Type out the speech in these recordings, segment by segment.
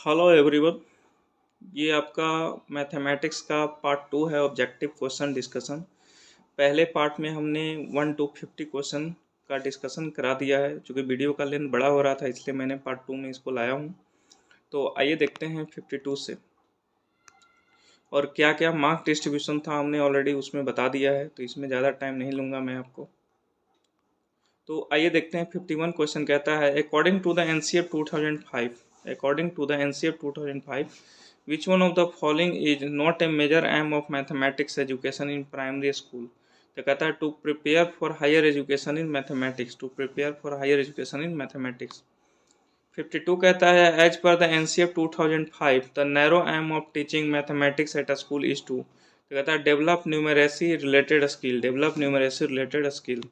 Hello everyone. ये आपका mathematics का पार्ट 2 है, ऑब्जेक्टिव क्वेश्चन डिस्कशन। पहले पार्ट में हमने 1 to 50 क्वेश्चन का डिस्कशन करा दिया है। चूँकि वीडियो का लेंथ बड़ा हो रहा था इसलिए मैंने पार्ट 2 में इसको लाया हूँ। तो आइए देखते हैं 52 से, और क्या क्या मार्क डिस्ट्रीब्यूशन था हमने ऑलरेडी उसमें बता दिया है, तो इसमें ज़्यादा टाइम नहीं लूँगा मैं आपको। तो आइए देखते हैं 51 क्वेश्चन कहता है according to the NCF 2005, according to the NCF 2005 which one of the following is not a major aim of mathematics education in primary school। तो कहता है to prepare for higher education in mathematics, to prepare for higher education in mathematics. 52 कहता है as per the NCF 2005 the narrow aim of teaching mathematics at a school is to. तो कहता है develop numeracy related skill, develop numeracy related skill.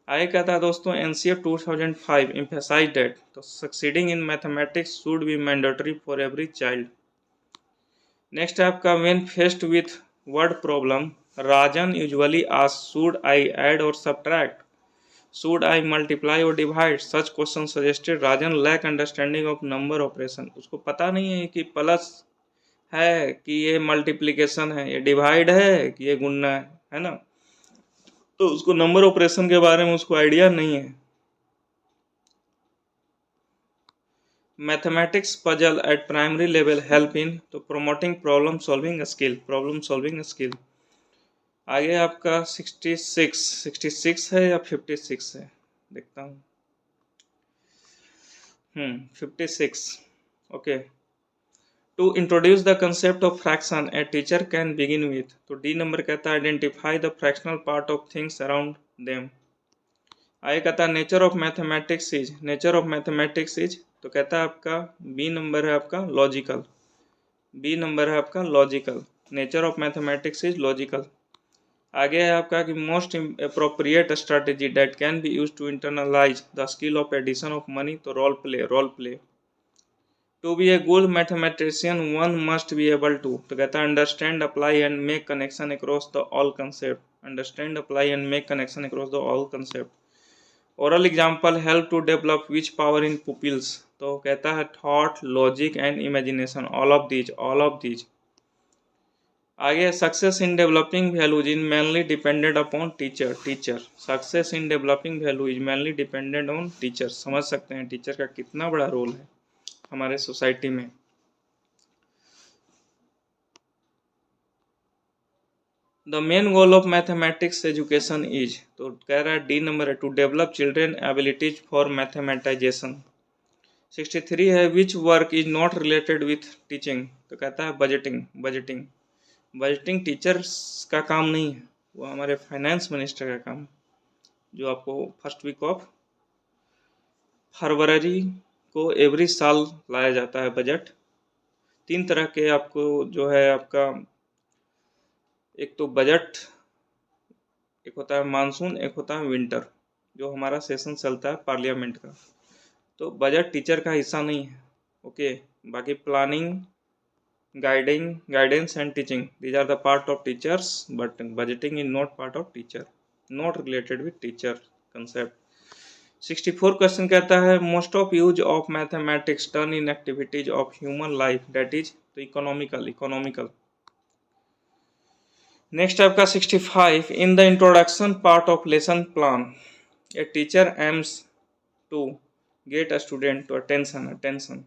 आगे कहता है दोस्तों NCF 2005 emphasize that to succeeding in mathematics should be mandatory for every child. Next है आपका when faced with word problem Rajan usually ask should I add और subtract, should I multiply और divide. Such question suggested Rajan lack understanding of number operation. उसको पता नहीं है कि plus है कि ये मल्टीप्लिकेशन है, ये डिवाइड है कि ये गुणना है ना। तो उसको नंबर ऑपरेशन के बारे में उसको आइडिया नहीं है। Mathematics puzzle at primary level help in तो promoting problem solving skill, problem solving skill. आगे आपका 66 है या 56 है, देखता हूँ। 56। Okay. To introduce the concept of fraction a teacher can begin with तो डी नंबर कहता है identify the fractional part of things around them. आगे कहता है nature of mathematics is, nature of mathematics is तो कहता है आपका बी नंबर है आपका लॉजिकल, बी नंबर है आपका logical. Nature of mathematics is logical. आगे है आपका कि most appropriate strategy that can be use to internalise the skill of addition of money तो role play, role play. To be a good mathematician one must be able to तो कहता है understand apply and make connection across the all concept, understand apply and make connection across the all concept. Oral example help to develop which power in pupils तो कहता है thought, logic and imagination, all of these, all of these. आगे success in developing value is mainly dependent upon teacher, teacher success in developing value is mainly dependent on teacher. समझ सकते हैं teacher का कितना बड़ा रोल है हमारे society में। The main goal of mathematics education is तो कह रहा है डी नंबर है to develop children abilities for mathematisation. 63 है which work is not related with teaching तो कहता है बजटिंग, बजटिंग। बजटिंग टीचर्स का काम नहीं है, वो हमारे फाइनेंस मिनिस्टर का काम है, जो आपको फर्स्ट वीक ऑफ फरवरी को एवरी साल लाया जाता है बजट। 3 तरह के आपको जो है आपका, एक तो बजट, एक होता है मानसून, एक होता है विंटर, जो हमारा सेशन चलता है पार्लियामेंट का। तो बजट टीचर का हिस्सा नहीं है। ओके। बाकी planning, guidance and teaching, these are the part of teachers, but budgeting is not part of teacher, not related with teacher concept। 64 question कहता है most of use of mathematics done in activities of human life that is तो economical, economical. Next आपका 65 in the introduction part of lesson plan a teacher aims to get a student to attention, attention.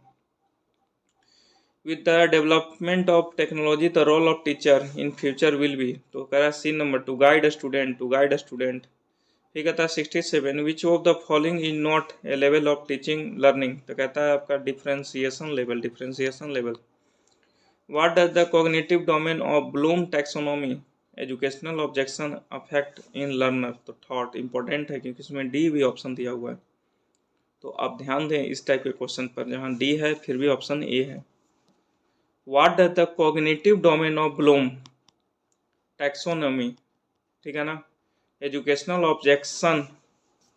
With the development of technology, the role of teacher in future will be तो कह रहा है C number to guide a student, to guide a student. फिर कहता है 67 which of the following is not a level of teaching learning तो कहता है आपका differentiation level, differentiation level. What does the cognitive domain of Bloom taxonomy educational objection affect in learner तो thought important है क्योंकि इसमें डी भी option दिया हुआ है, तो आप ध्यान दें इस टाइप के क्वेश्चन पर जहाँ डी है फिर भी ऑप्शन ए है। What does the cognitive domain of Bloom taxonomy, ठीक है ना, educational objection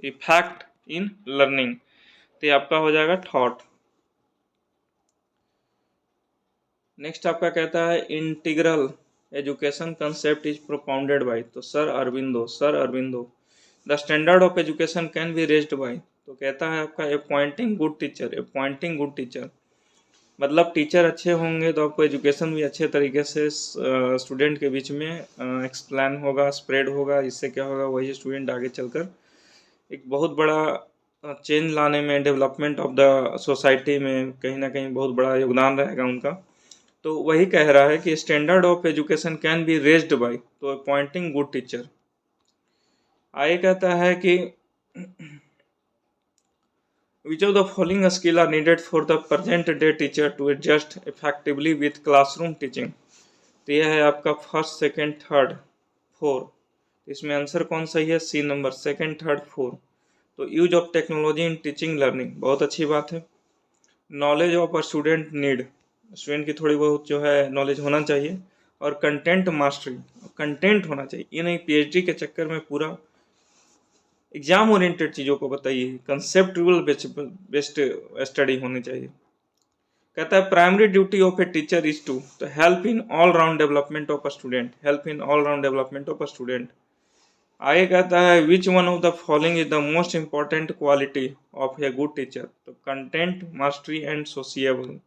effect in learning, तो ये आपका हो जाएगा थॉट। नेक्स्ट आपका कहता है integral education concept is propounded by तो sir Aurobindo, sir Aurobindo. The standard of education can be raised by तो कहता है आपका appointing good teacher, appointing good teacher. मतलब टीचर अच्छे होंगे तो आपको एजुकेशन भी अच्छे तरीके से स्टूडेंट के बीच में एक्सप्लेन होगा, स्प्रेड होगा। इससे क्या होगा, वही स्टूडेंट आगे चलकर एक बहुत बड़ा चेंज लाने में, डेवलपमेंट ऑफ द सोसाइटी में कहीं ना कहीं बहुत बड़ा योगदान रहेगा उनका। तो वही कह रहा है कि standard of education can be raised by तो अपॉइंटिंग गुड टीचर। आगे कहता है कि which of the following skill are needed for the present day teacher to adjust effectively with classroom teaching। तो यह है आपका फर्स्ट, सेकंड, थर्ड, फोर। इसमें आंसर कौन सही है, C number, second, third, four. तो use of technology in teaching learning, बहुत अच्छी बात है। Knowledge of a student need, student की थोड़ी बहुत जो है नॉलेज होना चाहिए। और कंटेंट मास्टरी, कंटेंट होना चाहिए, ये नहीं पीएचडी के चक्कर में पूरा एग्जाम ओरिएंटेड चीज़ों को बताइए, कंसेप्चुअल बेस्ड स्टडी होनी चाहिए। कहता है primary duty of a teacher is to तो help in all round development of a student, help in all round development of a student. आगे कहता है which one of the following is the most important quality of a good teacher तो content mastery and sociable.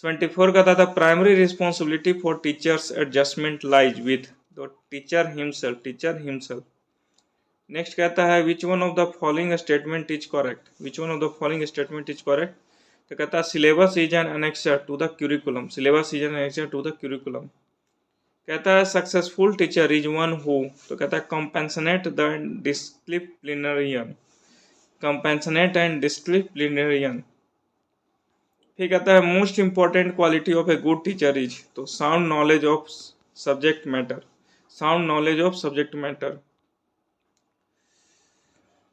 24 कहता था primary responsibility for teachers adjustment lies with तो teacher himself, teacher himself. Next कहता है which one of the following statement is correct, which one of the following statement is correct. तो कहता है syllabus is an annexure to the curriculum, syllabus is an annexure to the curriculum. कहता है successful teacher is one who तो कहता है कंपेंसनेट the डिसिप्लिनरियन, कंपेंसनेट and डिसिप्लिनरियन। फिर कहता है most important quality of a good teacher is तो sound knowledge of subject matter, sound knowledge of subject matter.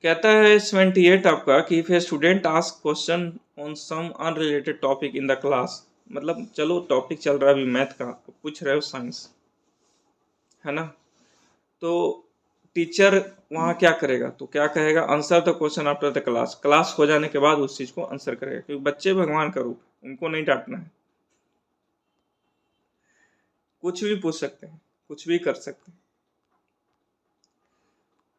कहता है 78 आपका कि if a student ask question on some unrelated topic in the class, मतलब चलो टॉपिक चल रहा है अभी मैथ का, पूछ रहे हो साइंस, है ना, तो टीचर वहाँ क्या करेगा, तो क्या कहेगा, answer the question after the class, class हो जाने के बाद उस चीज़ को आंसर करेगा, क्योंकि बच्चे भगवान का रूप, उनको नहीं डांटना है, कुछ भी पूछ सकते हैं, कुछ भी कर सकते हैं,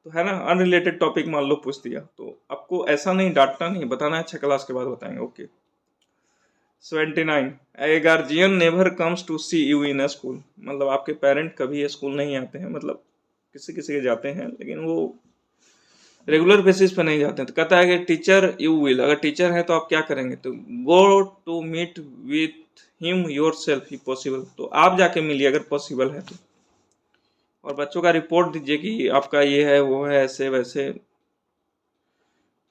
तो है ना। अनरिलेटेड टॉपिक मान लो पूछ दिया तो आपको ऐसा नहीं डांटना, नहीं बताना है, 6 क्लास के बाद बताएंगे, okay. 79 a guardian never comes to see you in a school, मतलब आपके पेरेंट कभी स्कूल नहीं आते हैं, मतलब किसी किसी के जाते हैं लेकिन वो रेगुलर बेसिस पे नहीं जाते हैं। तो कहता है कि टीचर यू विल, अगर टीचर है तो आप क्या करेंगे, तो go to meet with him yourself ही पॉसिबल, तो आप जाके मिलिए अगर पॉसिबल है तो, और बच्चों का रिपोर्ट दीजिए कि आपका ये है वो है ऐसे वैसे।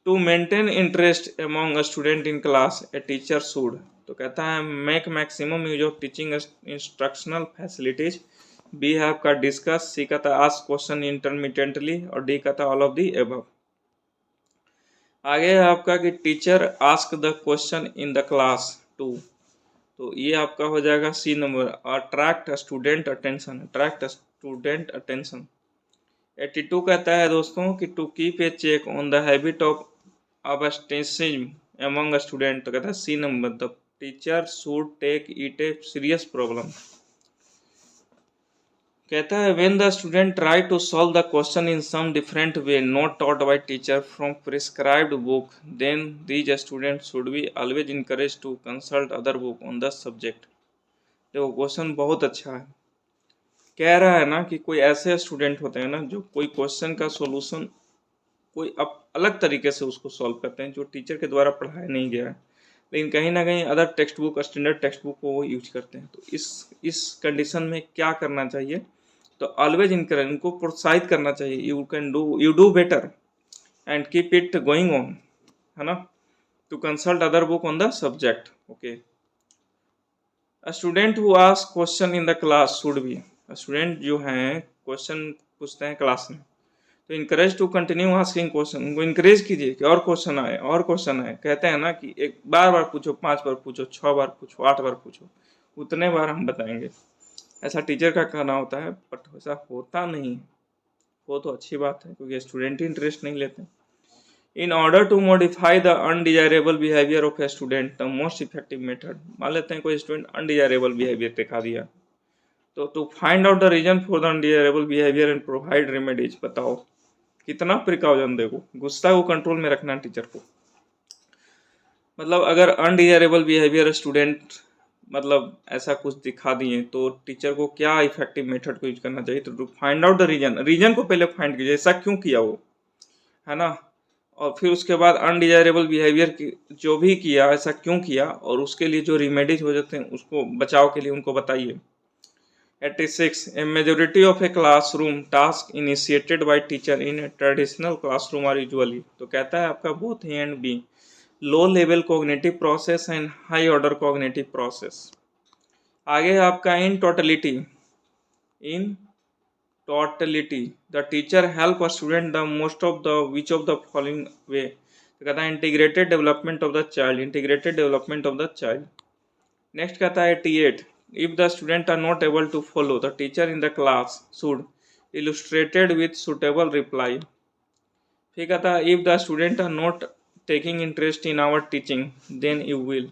To maintain interest among a student in class a teacher should तो कहता है make maximum use of teaching instructional facilities. B है आपका डिस्कस, सी कहता है आस्क क्वेश्चन इंटरमिटेंटली, और डी कहता है ऑल ऑफ दी एबव। आगे है आपका कि teacher ask the question in the class to, तो ये आपका हो जाएगा C number, attract student attention, attract student attention. 82 कहता है दोस्तों कि to keep a check on the habit of absenteeism among a student, तो कहता है C number, the teacher should take it a serious problem. कहता है when the student try to solve the question in some different way not taught by teacher from prescribed book then these student should be always encourage to consult other book on the subject. देखो question बहुत अच्छा है, कह रहा है ना कि कोई ऐसे स्टूडेंट होते हैं ना जो कोई क्वेश्चन का सॉल्यूशन कोई अलग तरीके से उसको सॉल्व करते हैं जो टीचर के द्वारा पढ़ाया नहीं गया है, लेकिन कहीं ना कहीं other text book, standard text book को वो यूज करते हैं। तो इस कंडीशन में क्या करना चाहिए, तो ऑलवेज इनकरेज, उनको प्रोत्साहित करना चाहिए, you can do, you do better and keep it going on, है ना, to consult other book on the subject, okay. A student who ask question in the class should be, student जो हैं question पूछते हैं class में, तो encourage to continue asking question, उनको encourage कीजिए कि और क्वेश्चन आए और क्वेश्चन आए। कहते हैं ना कि एक बार बार पूछो, 5 बार पूछो, 6 बार पूछो, 8 बार पूछो, उतने बार हम बताएंगे, ऐसा टीचर का कहना होता है, बट ऐसा होता नहीं। वो तो अच्छी बात है क्योंकि स्टूडेंट ही इंटरेस्ट नहीं लेते। In order to modify the undesirable behaviour of a student the most effective method, मान लेते हैं कोई स्टूडेंट अनडिजायरेबल बिहेवियर दिखा दिया, तो to find out the reason for the undesirable behaviour and provide remedies, बताओ कितना प्रिकॉशन, देखो गुस्सा को कंट्रोल में रखना टीचर को। मतलब अगर अनडिजायरेबल बिहेवियर स्टूडेंट मतलब ऐसा कुछ दिखा दिए तो टीचर को क्या इफेक्टिव मेथड को यूज करना चाहिए, तो फाइंड आउट द रीजन को पहले फाइंड कीजिए, ऐसा क्यों किया वो, है ना। और फिर उसके बाद अनडिजायरेबल बिहेवियर की जो भी किया ऐसा क्यों किया, और उसके लिए जो रिमेडीज हो जाते हैं उसको बचाव के लिए उनको बताइए। 86. A majority of a classroom task initiated by teacher in a traditional classroom are usually, तो कहता है आपका both A and B, low level cognitive process and high order cognitive process। आगे है आपका in totality the teacher help a student the most of the which of the following way, तो कहता है integrated development of the child। Next कहता है 88, if the student are not able to follow the teacher in the class should illustrated with suitable reply. फिर कहता है if the student are not taking interest in our teaching then you will.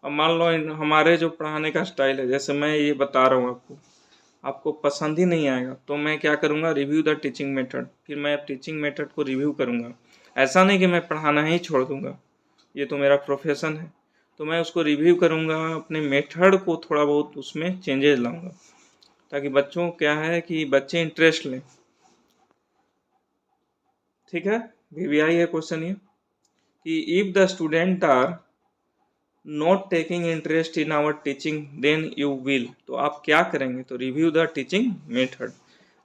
अब मान लो हमारे जो पढ़ाने का style है, जैसे मैं ये बता रहा हूँ आपको, आपको पसंद ही नहीं आएगा तो मैं क्या करूँगा, रिव्यू द टीचिंग मेथड, फिर मैं टीचिंग मेथड को रिव्यू करूँगा। ऐसा नहीं कि मैं पढ़ाना ही छोड़ दूँगा, ये तो मेरा प्रोफेशन है, तो मैं उसको रिव्यू करूँगा, अपने मेथड को थोड़ा बहुत उसमें चेंजेस लाऊंगा, ताकि बच्चों क्या है कि बच्चे इंटरेस्ट लें। ठीक है, VVI है क्वेश्चन ये कि if the student are not taking interest in our teaching then you will, तो आप क्या करेंगे, तो रिव्यू द टीचिंग मेथड।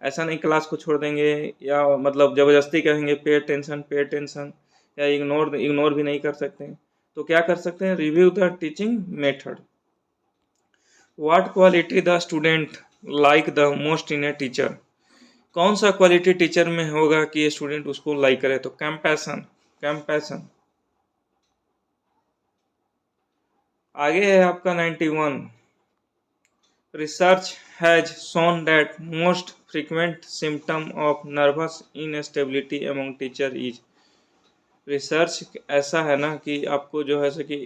ऐसा नहीं क्लास को छोड़ देंगे या मतलब ज़बरदस्ती कहेंगे पे अटेंशन, या इग्नोर भी नहीं कर सकते हैं, तो क्या कर सकते हैं, review the teaching method. What quality the student like the most in a teacher, कौन सा क्वालिटी टीचर में होगा कि ये स्टूडेंट उसको लाइक करे, तो कैम्पैशन। आगे है आपका 91, research has shown that most frequent symptom of nervous instability among teacher is. Research ऐसा है ना कि आपको जो है सो कि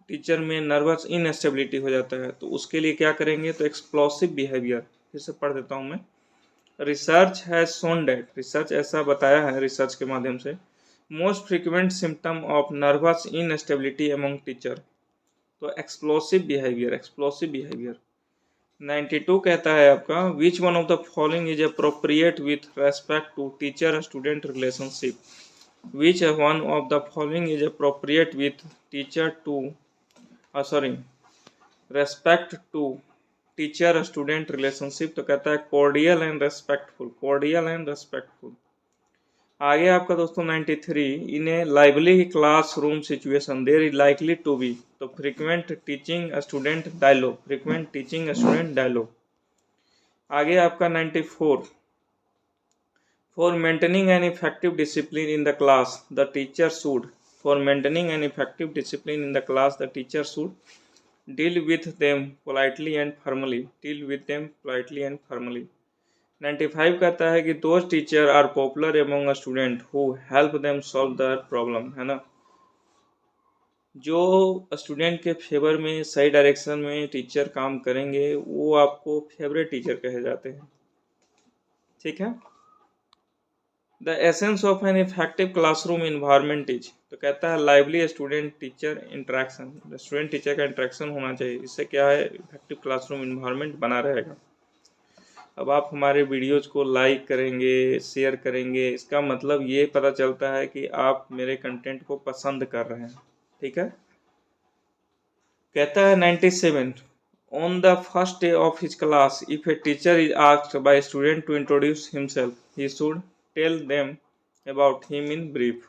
टीचर में नर्वस इनस्टेबिलिटी हो जाता है, तो उसके लिए क्या करेंगे, तो एक्सप्लोसिव बिहेवियर। फिर से पढ़ देता हूँ मैं, research has shown that, research ऐसा बताया है रिसर्च के माध्यम से, most frequent symptom of nervous instability among teacher, तो एक्सप्लोसिव बिहेवियर। 92 कहता है आपका which one of the following is appropriate with respect to teacher student relationship, which one of the following is appropriate with teacher to respect to teacher student relationship, तो कहता है cordial and respectful. आगे आपका दोस्तों 93, in a lively classroom situation there is likely to be, तो frequent teaching student dialogue. आगे आपका 94, for maintaining an effective discipline in the class the teacher should deal with them politely and firmly 95 कहता है कि those teacher are popular among a student who help them solve their problem, है ना। जो student के favour में सही direction में टीचर काम करेंगे वो आपको फेवरेट टीचर कहे जाते हैं। ठीक है, the essence of an effective classroom environment is, तो कहता है lively student teacher interaction, student teacher का इंटरेक्शन होना चाहिए, इससे क्या है इफेक्टिव क्लासरूम इन्वायरमेंट बना रहेगा। अब आप हमारे वीडियोज को लाइक करेंगे, शेयर करेंगे, इसका मतलब ये पता चलता है कि आप मेरे कंटेंट को पसंद कर रहे हैं। ठीक है, कहता है 97, on the first day of his class if a teacher is asked by student to introduce himself he should tell them about him in brief.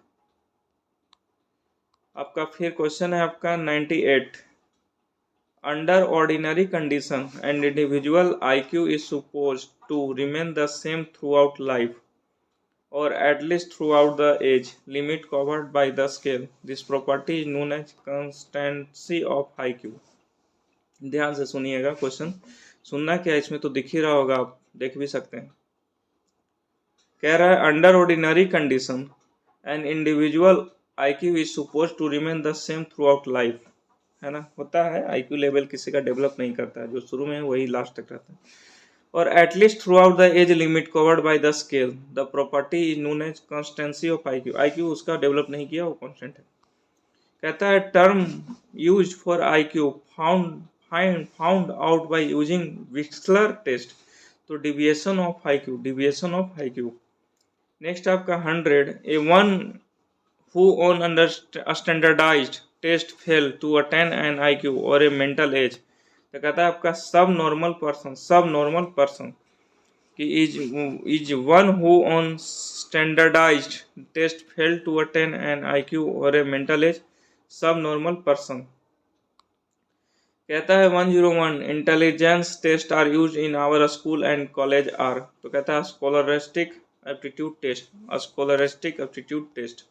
आपका फिर क्वेश्चन है आपका 98, under ordinary condition and individual IQ is supposed to remain the same throughout life or at least throughout the age limit covered by the scale. This property is known as constancy of IQ। ध्यान से सुनिएगा, question सुनना क्या है, इसमें तो दिख ही रहा होगा, आप देख भी सकते हैं। कह रहा है under ordinary condition an individual IQ is suppose to remain the same throughout life, है ना। होता है IQ लेवल किसी का डेवलप नहीं करता है, जो शुरू में है वही लास्ट तक रहता है, और at least throughout the age limit covered by the scale the property is known as constancy of IQ। IQ उसका डेवलप नहीं किया, वो कॉन्स्टेंट है। कहता है term use for IQ found out by using Wechsler test. तो deviation of IQ। Next आपका 100, a one who on under a standardized test fail to attain an IQ or a mental age। तो कहता है आपका सब normal person कि is one who on standardized test fail to attain an IQ or a mental age, सब normal person. कहता है 101, intelligence test are use in our school and college are. तो कहता है स्कॉलरिस्टिक एप्टीट्यूड टेस्ट।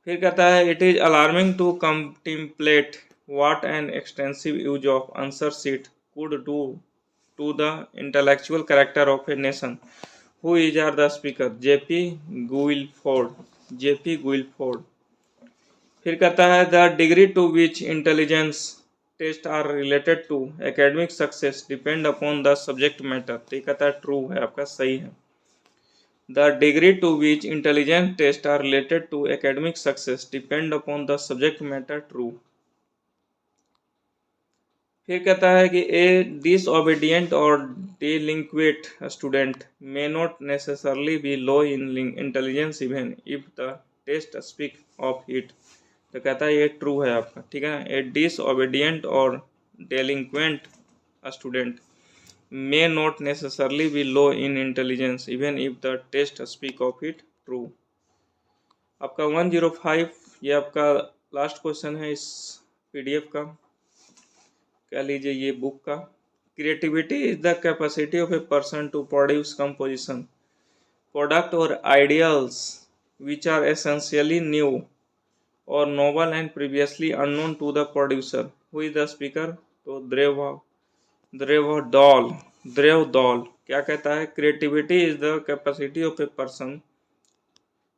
फिर कहता है it is alarming to contemplate what an extensive use of answer sheet could do to the intellectual character of a nation. Who is are the speaker? JP Guilford. फिर कहता है the degree to which intelligence test are related to academic success depend upon the subject matter. तो ये कहता है true है, आपका सही है। The degree to which intelligence tests are related to academic success depend upon the subject matter, true। फिर कहता है कि a disobedient or delinquent student may not necessarily be low in intelligence even if the test speak of it। तो कहता है ये true है आपका, ठीक है ना। ए disobedient or delinquent student may not necessarily be low in intelligence even if the test speak of it, true। आपका 105, ये आपका लास्ट क्वेश्चन है इस PDF का, कह लीजिए ये बुक का। Creativity is the capacity of a person to produce composition product or ideals which are essentially new or noble and previously unknown to the producer. Who is the speaker? तो Drevdahl क्या कहता है? Creativity is the capacity of a person,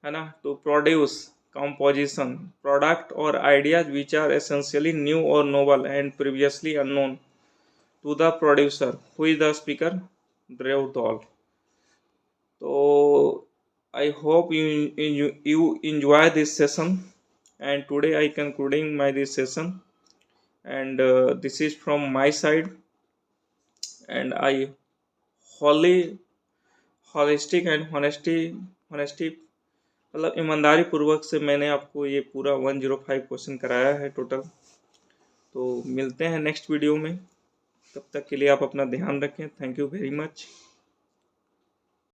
है ना, to produce composition product or ideas which are essentially new or noble and previously unknown to the producer. Who is the speaker? द्रेवडॉल। तो I hope you enjoy this session, and today I concluding this session, and this is from my side, and I holistic and honesty मतलब ईमानदारी पूर्वक से मैंने आपको ये पूरा 105 question कराया है टोटल। तो मिलते हैं नेक्स्ट वीडियो में, तब तक के लिए आप अपना ध्यान रखें। Thank you very much.